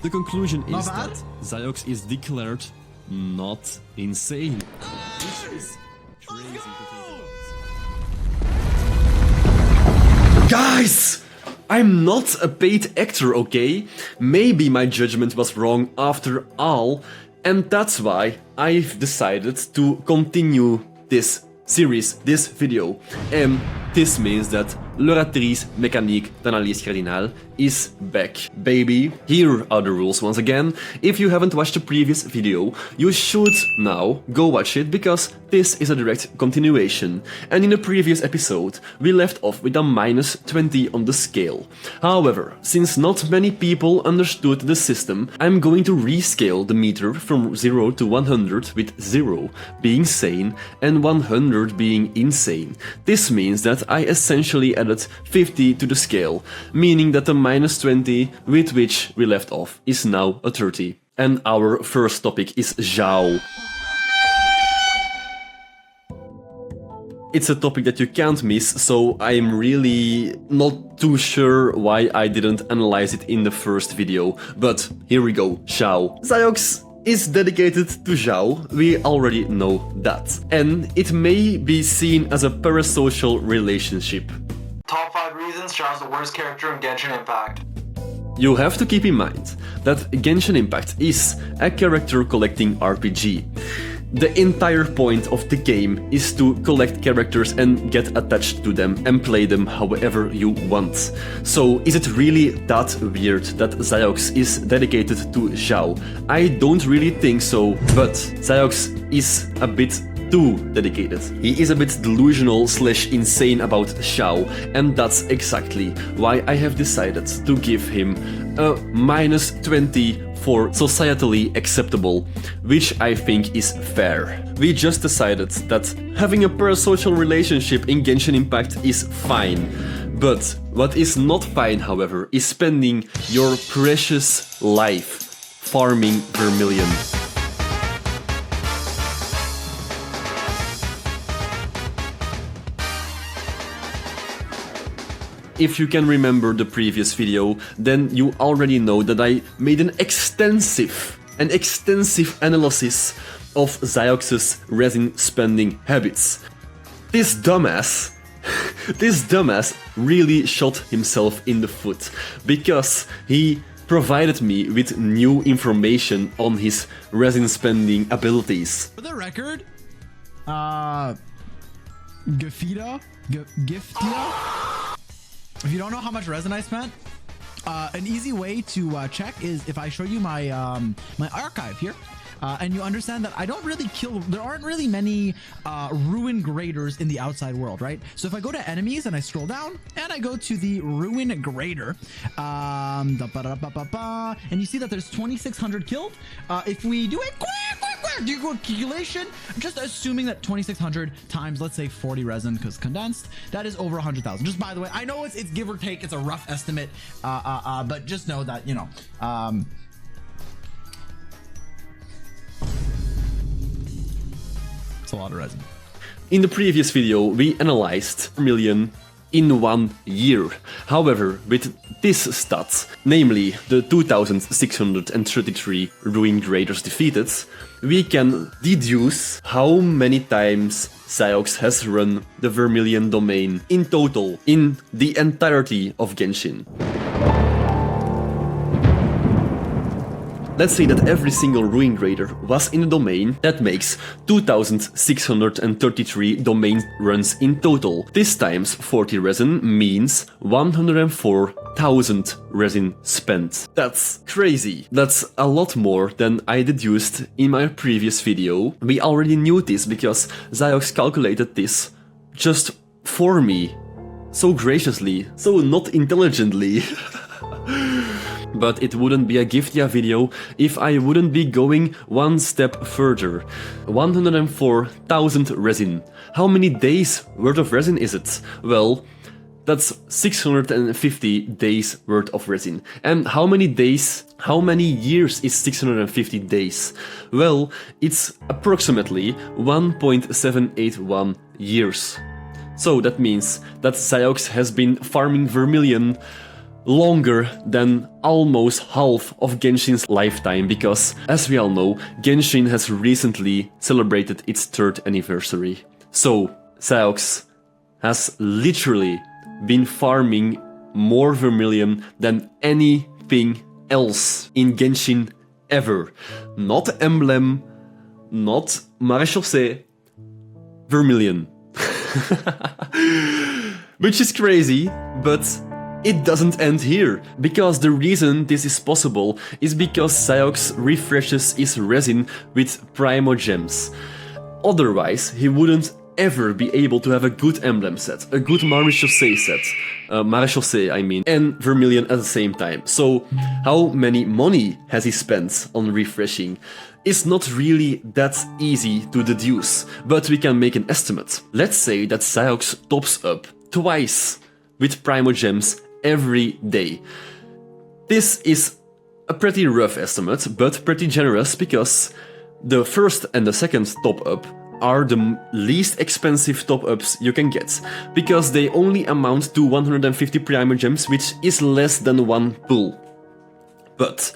The conclusion is bad. that Zyox is declared not insane. Which is crazy to think about. Guys! I'm not a paid actor, okay? Maybe my judgment was wrong after all, and that's why I've decided to continue this series, this video. And this means that l'oratrice mécanique d'analyse cardinale is back, baby. Here are the rules once again. If you haven't watched the previous video, you should now go watch it, because this is a direct continuation. And in the previous episode, we left off with a -20 on the scale. However, since not many people understood the system, I'm going to rescale the meter from 0 to 100, with 0 being sane and 100 being insane. This means that I essentially added 50 to the scale, meaning that the -20 with which we left off is now a 30. And our first topic is Xiao. It's a topic that you can't miss, so I'm really not too sure why I didn't analyze it in the first video. But here we go, Xiao. Zyox is dedicated to Xiao, we already know that. And it may be seen as a parasocial relationship. Top 5 reasons Xiao's the worst character in Genshin Impact. You have to keep in mind that Genshin Impact is a character collecting RPG. The entire point of the game is to collect characters and get attached to them and play them however you want. So is it really that weird that Zyox is dedicated to Xiao? I don't really think so, but Zyox is a bit too dedicated. He is a bit delusional / insane about Xiao, and that's exactly why I have decided to give him a -20 for societally acceptable, which I think is fair. We just decided that having a parasocial relationship in Genshin Impact is fine. But what is not fine, however, is spending your precious life farming Vermillion. If you can remember the previous video, then you already know that I made an extensive analysis of Zyox's resin spending habits. This dumbass really shot himself in the foot, because he provided me with new information on his resin spending abilities. For the record, Giftia? If you don't know how much resin I spent, an easy way to check is if I show you my my archive here. And you understand that I don't really kill, there aren't really many ruin graders in the outside world, right? So if I go to enemies and I scroll down and I go to the ruin grader, and you see that there's 2,600 killed. If we do a quick calculation, I'm just assuming that 2,600 times, let's say 40 resin, because condensed, that is over 100,000. Just by the way, I know it's give or take, it's a rough estimate, but just know that, you know, it's a lot of resin. In the previous video, we analyzed Vermillion in 1 year. However, with this stat, namely the 2,633 ruin graders defeated, we can deduce how many times Zyox has run the Vermillion domain in total in the entirety of Genshin. Let's say that every single ruin grader was in the domain. That makes 2,633 domain runs in total. This times 40 resin means 104,000 resin spent. That's crazy. That's a lot more than I deduced in my previous video. We already knew this because Zyox calculated this just for me. So graciously, so not intelligently. But it wouldn't be a Giftia video if I wouldn't be going one step further. 104,000 resin. How many days worth of resin is it? Well, that's 650 days worth of resin. And how many years is 650 days? Well, it's approximately 1.781 years. So that means that Zyox has been farming Vermillion longer than almost half of Genshin's lifetime because, as we all know, Genshin has recently celebrated its 3rd anniversary. So, Zyox has literally been farming more Vermillion than anything else in Genshin ever. Not Emblem, not Maréchaussée, Vermillion. Which is crazy, but it doesn't end here, because the reason this is possible is because Zyox refreshes his resin with Primogems. Otherwise, he wouldn't ever be able to have a good emblem set, a good Maréchaussée set, Maréchaussée I mean, and Vermillion at the same time. So how many money has he spent on refreshing? It's not really that easy to deduce, but we can make an estimate. Let's say that Zyox tops up twice with Primogems every day. This is a pretty rough estimate, but pretty generous because the first and the second top up are the least expensive top-ups you can get, because they only amount to 150 Primogems, which is less than 1 pull. But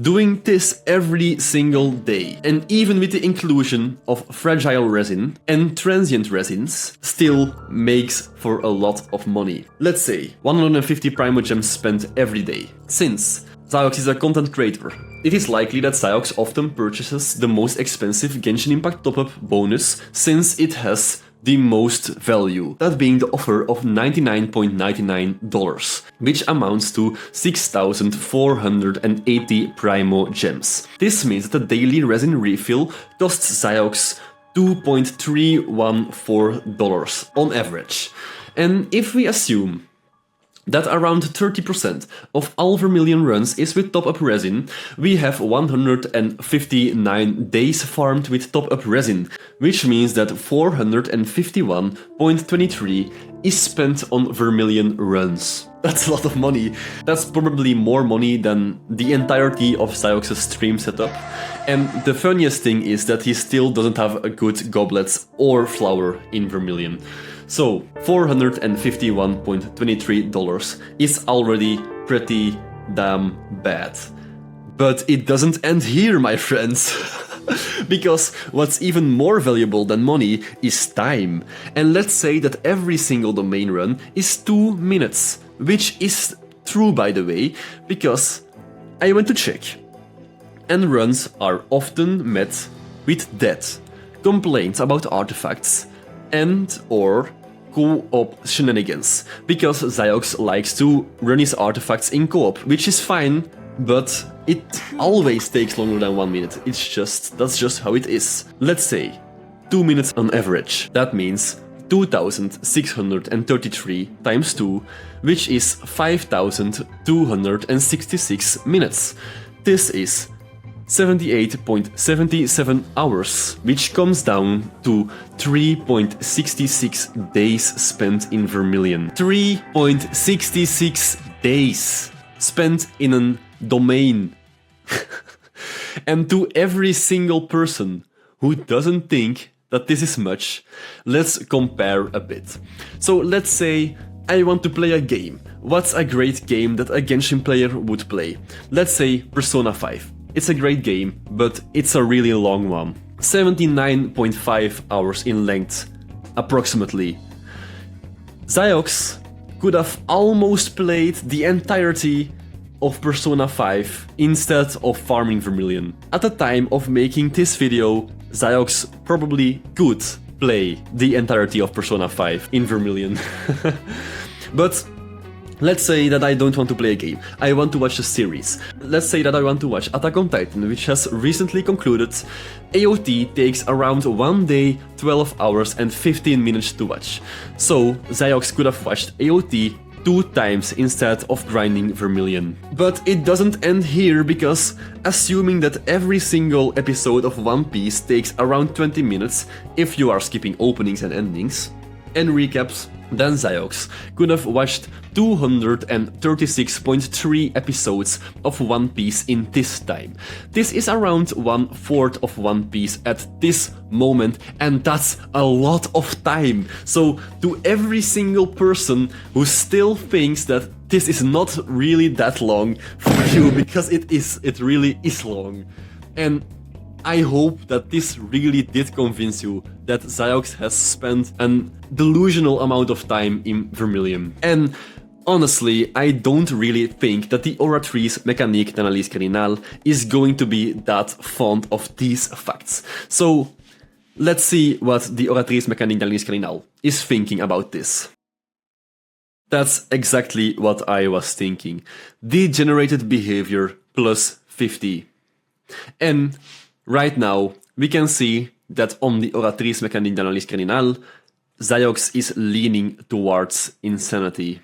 doing this every single day, and even with the inclusion of fragile resin and transient resins, still makes for a lot of money. Let's say 150 Primogems spent every day. Since Zyox is a content creator, it is likely that Zyox often purchases the most expensive Genshin Impact top-up bonus since it has the most value, that being the offer of $99.99, which amounts to 6,480 Primogems. This means that the daily resin refill costs Zyox $2.314 on average. And if we assume that around 30% of all Vermillion runs is with top-up resin, we have 159 days farmed with top-up resin, which means that 451.23 is spent on Vermillion runs. That's a lot of money. That's probably more money than the entirety of Zyox's stream setup. And the funniest thing is that he still doesn't have a good goblets or flower in Vermillion. So, $451.23 is already pretty damn bad. But it doesn't end here, my friends. Because what's even more valuable than money is time. And let's say that every single domain run is 2 minutes. Which is true, by the way, because I went to check. And runs are often met with death, complaints about artifacts, and or co-op shenanigans, because Zyox likes to run his artifacts in co-op, which is fine, but it always takes longer than 1 minute. That's just how it is. Let's say 2 minutes on average. That means 2,633 times 2, which is 5,266 minutes. This is 78.77 hours, which comes down to 3.66 days spent in Vermillion. 3.66 days spent in a domain. And to every single person who doesn't think that this is much, let's compare a bit. So let's say I want to play a game. What's a great game that a Genshin player would play? Let's say Persona 5. It's a great game, but it's a really long one. 79.5 hours in length, approximately. Zyox could have almost played the entirety of Persona 5 instead of farming Vermillion. At the time of making this video, Zyox probably could play the entirety of Persona 5 in Vermillion. But let's say that I don't want to play a game, I want to watch a series. Let's say that I want to watch Attack on Titan, which has recently concluded. AOT takes around 1 day, 12 hours and 15 minutes to watch. So Zyox could have watched AOT 2 times instead of grinding Vermillion. But it doesn't end here, because assuming that every single episode of One Piece takes around 20 minutes, if you are skipping openings and endings, and recaps, then Zyox could have watched 236.3 episodes of One Piece in this time. This is around 1/4 of One Piece at this moment, and that's a lot of time. So to every single person who still thinks that this is not really that long for you, because it really is long. And I hope that this really did convince you that Zyox has spent an delusional amount of time in Vermillion. And honestly, I don't really think that the oratrice mécanique d'analyse criminale is going to be that fond of these facts. So let's see what the oratrice mécanique d'analyse criminale is thinking about this. That's exactly what I was thinking. Degenerated behavior plus 50. And right now, we can see that on the oratrice mécanique d'analyse criminale, Zyox is leaning towards insanity.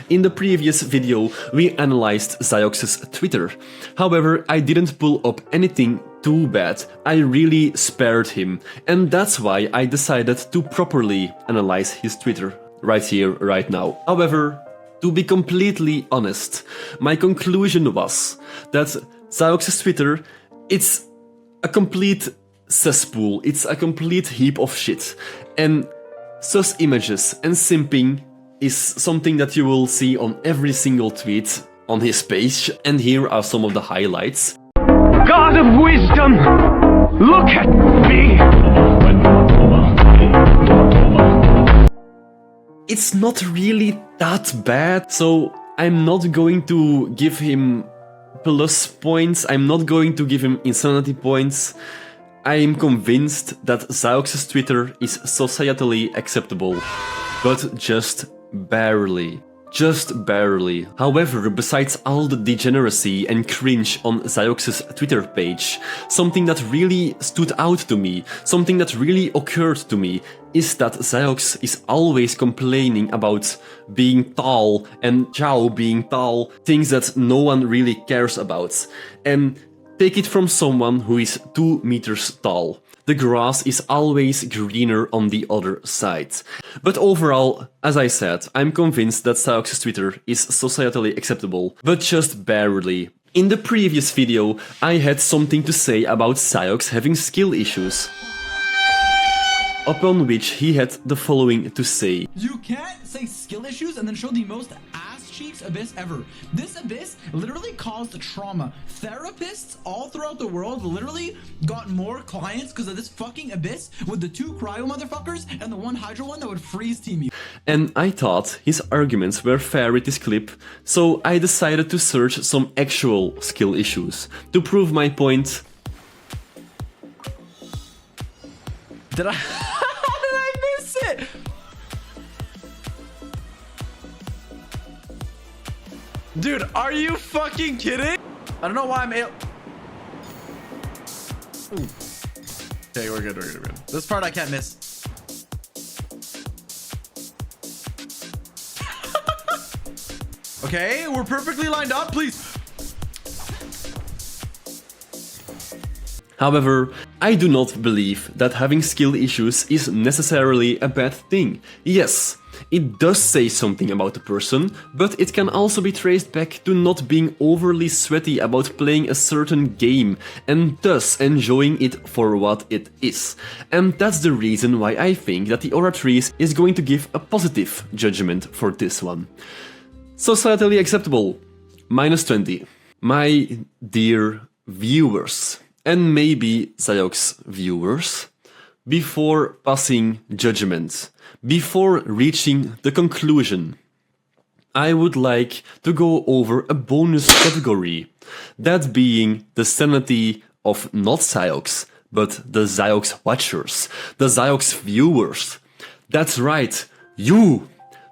In the previous video, we analyzed Zyox's Twitter. However, I didn't pull up anything too bad. I really spared him, and that's why I decided to properly analyze his Twitter right here, right now. However, to be completely honest, my conclusion was that Zyox's Twitter, it's a complete cesspool, it's a complete heap of shit, and sus images and simping is something that you will see on every single tweet on his page, and here are some of the highlights. God of wisdom, look at me! It's not really that bad, so I'm not going to give him plus points, I'm not going to give him insanity points. I am convinced that Zyox's Twitter is societally acceptable, but just barely. Just barely. However, besides all the degeneracy and cringe on Zyox's Twitter page, something that really stood out to me, something that really occurred to me, is that Zyox is always complaining about being tall and Xiao being tall, things that no one really cares about. And take it from someone who is 2 meters tall. The grass is always greener on the other side. But overall, as I said, I'm convinced that Zyox's Twitter is societally acceptable, but just barely. In the previous video, I had something to say about Zyox having skill issues, upon which he had the following to say. You can't say skill issues and then show the most ass cheeks abyss ever. This abyss literally caused trauma. Therapists all throughout the world literally got more clients because of this fucking abyss, with the 2 cryo motherfuckers and the 1 hydro one that would freeze team you. And I thought his arguments were fair with this clip, so I decided to search some actual skill issues to prove my point. Did I? How did I miss it? Dude, are you fucking kidding? I don't know why I'm Okay, we're good, we're good. This part I can't miss. Okay, we're perfectly lined up, please. However, I do not believe that having skill issues is necessarily a bad thing. Yes, it does say something about a person, but it can also be traced back to not being overly sweaty about playing a certain game, and thus enjoying it for what it is. And that's the reason why I think that the oratrice is going to give a positive judgment for this one. Societally acceptable, -20. My dear viewers, and maybe Zyox viewers, before passing judgment, before reaching the conclusion, I would like to go over a bonus category, that being the sanity of not Zyox, but the Zyox watchers, the Zyox viewers. That's right, you!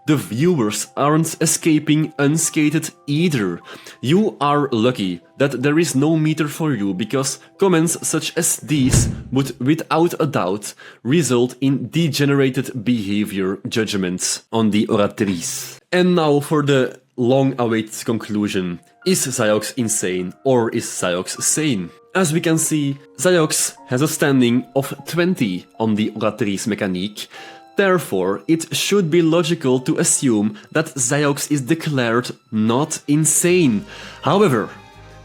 The viewers aren't escaping unscathed either. You are lucky that there is no meter for you, because comments such as these would without a doubt result in degenerated behavior judgments on the oratrice. And now for the long-awaited conclusion. Is Zyox insane or is Zyox sane? As we can see, Zyox has a standing of 20 on the oratrice mécanique. Therefore, it should be logical to assume that Zyox is declared not insane. However,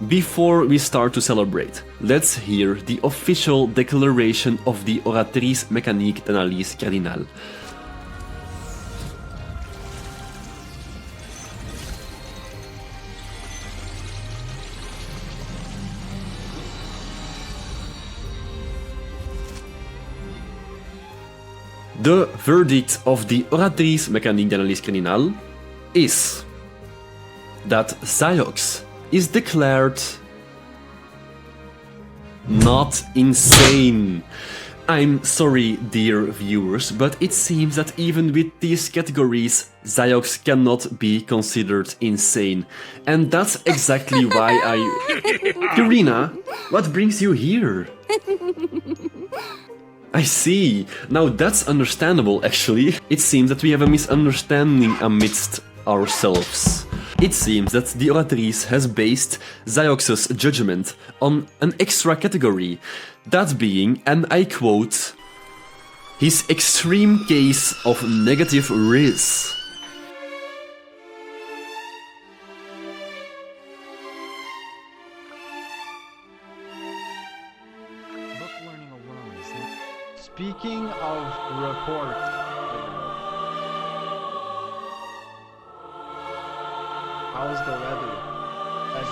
Before we start to celebrate, let's hear the official declaration of the oratrice mécanique d'analyse cardinale. The verdict of the oratrice mécanique d'analyse cardinale is that Zyox is declared not insane. I'm sorry, dear viewers, but it seems that even with these categories, Zyox cannot be considered insane. And that's exactly why Irina, what brings you here? I see. Now that's understandable, actually. It seems that we have a misunderstanding amidst ourselves. It seems that the oratrice has based Zyox's judgment on an extra category, that being, and I quote, his extreme case of negative risk. Book learning alone is not... Speaking of report, how's the weather? As